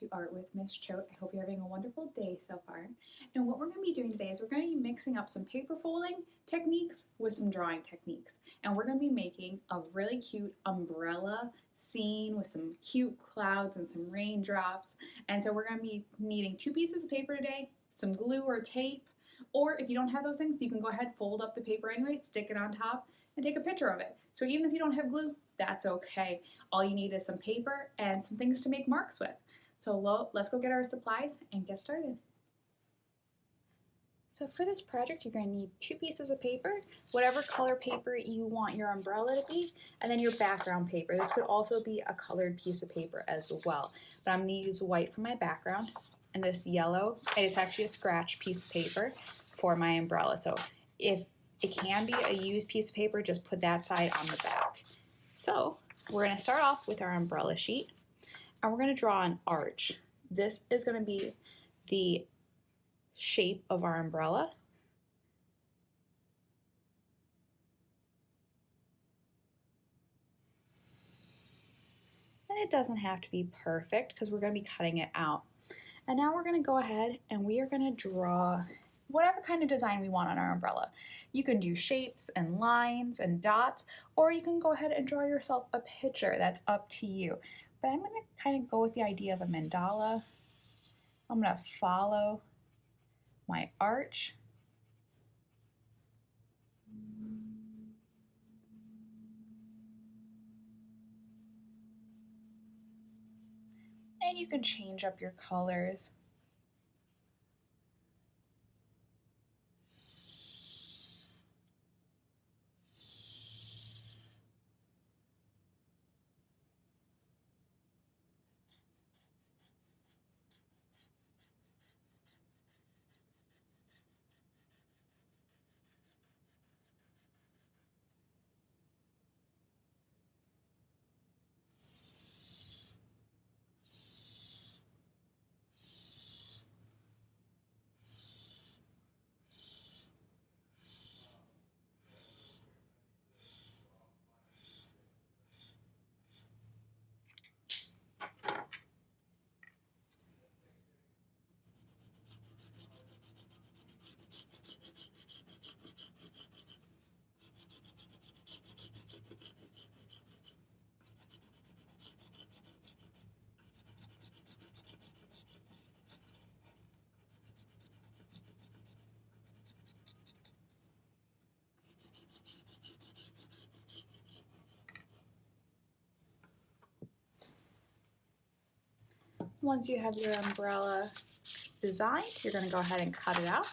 to Art with Miss Choate. I hope you're having a wonderful day so far. And what we're going to be doing today is we're going to be mixing up some paper folding techniques with some drawing techniques. And we're going to be making a really cute umbrella scene with some cute clouds and some raindrops. And so we're going to be needing 2 pieces of paper today, some glue or tape, or if you don't have those things, you can go ahead, fold up the paper anyway, stick it on top, and take a picture of it. So even if you don't have glue, that's okay. All you need is some paper and some things to make marks with. So let's go get our supplies and get started. So for this project, you're going to need 2 pieces of paper, whatever color paper you want your umbrella to be, and then your background paper. This could also be a colored piece of paper as well, but I'm going to use white for my background, and this yellow, and it's actually a scratch piece of paper for my umbrella. So if it can be a used piece of paper, just put that side on the back. So we're going to start off with our umbrella sheet, and we're going to draw an arch. This is going to be the shape of our umbrella. And it doesn't have to be perfect because we're going to be cutting it out. And now we're going to go ahead and we are going to draw whatever kind of design we want on our umbrella. You can do shapes and lines and dots, or you can go ahead and draw yourself a picture. That's up to you. But I'm going to kind of go with the idea of a mandala. I'm going to follow my arch. And you can change up your colors. Once you have your umbrella designed, you're going to go ahead and cut it out.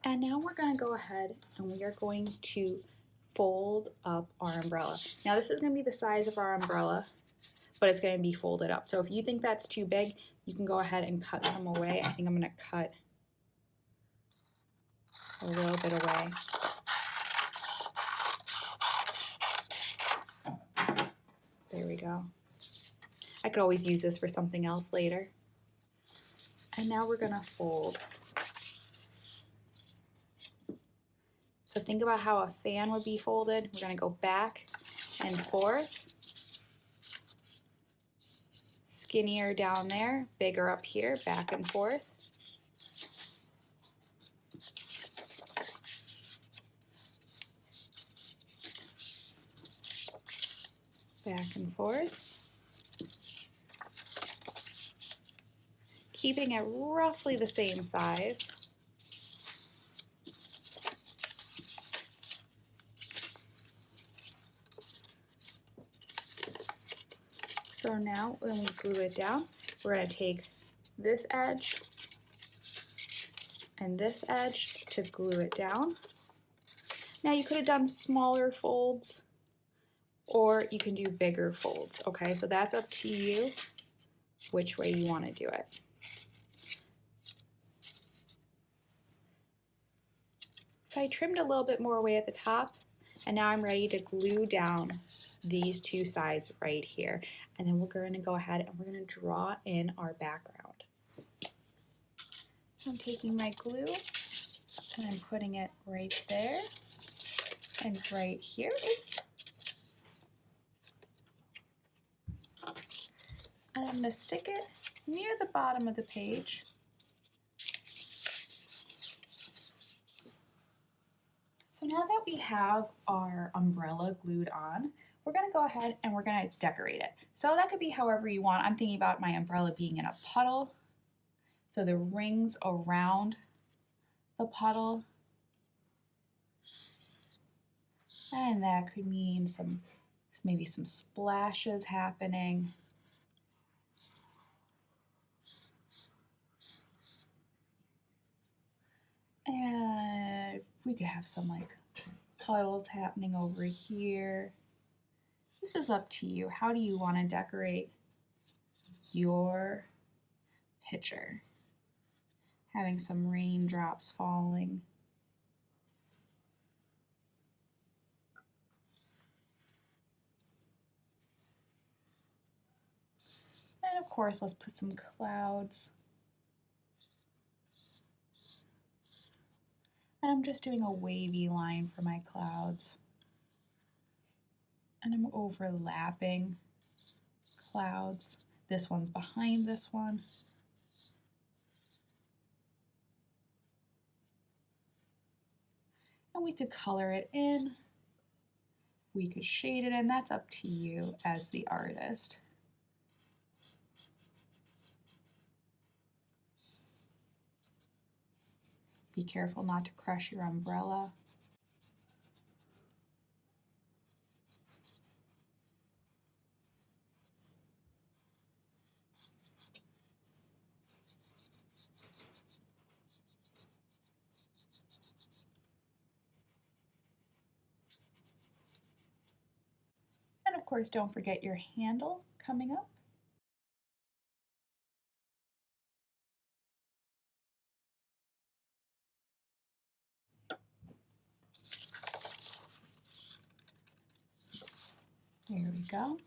And now we're going to go ahead and we are going to fold up our umbrella. Now this is going to be the size of our umbrella, but it's going to be folded up. So if you think that's too big, you can go ahead and cut some away. I think I'm going to cut a little bit away. There we go. I could always use this for something else later. And now we're going to fold. So think about how a fan would be folded. We're going to go back and forth. Skinnier down there, bigger up here, back and forth. Back and forth. Keeping it roughly the same size. So now when we glue it down, we're going to take this edge and this edge to glue it down. Now you could have done smaller folds or you can do bigger folds, okay? So that's up to you which way you want to do it. So I trimmed a little bit more away at the top, and now I'm ready to glue down these 2 sides right here. And then we're going to go ahead and we're going to draw in our background. So I'm taking my glue And I'm putting it right there and right here. Oops. And I'm going to stick it near the bottom of the page. So now that we have our umbrella glued on, we're going to go ahead and we're going to decorate it. So that could be however you want. I'm thinking about my umbrella being in a puddle. So the rings around the puddle. And that could mean maybe some splashes happening. And we could have some like puddles happening over here. This is up to you. How do you want to decorate your picture? Having some raindrops falling. And of course, let's put some clouds. And I'm just doing a wavy line for my clouds. And I'm overlapping clouds. This one's behind this one. And we could color it in. We could shade it in. That's up to you as the artist. Be careful not to crush your umbrella. And of course, don't forget your handle coming up. There we go.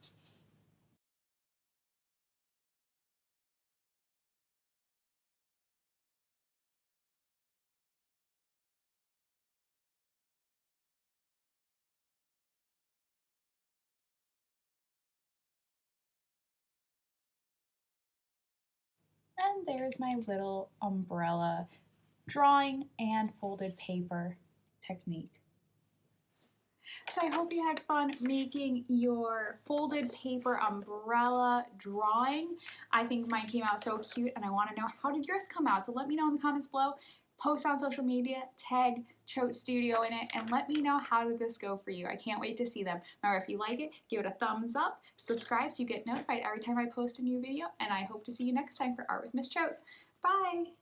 And there's my little umbrella drawing and folded paper technique. So I hope you had fun making your folded paper umbrella drawing. I think mine came out so cute and I want to know, how did yours come out? So let me know in the comments below. Post on social media, tag Choate Studio in it, and let me know how did this go for you. I can't wait to see them. Remember, if you like it, give it a thumbs up, subscribe so you get notified every time I post a new video, and I hope to see you next time for Art with Miss Choate. Bye!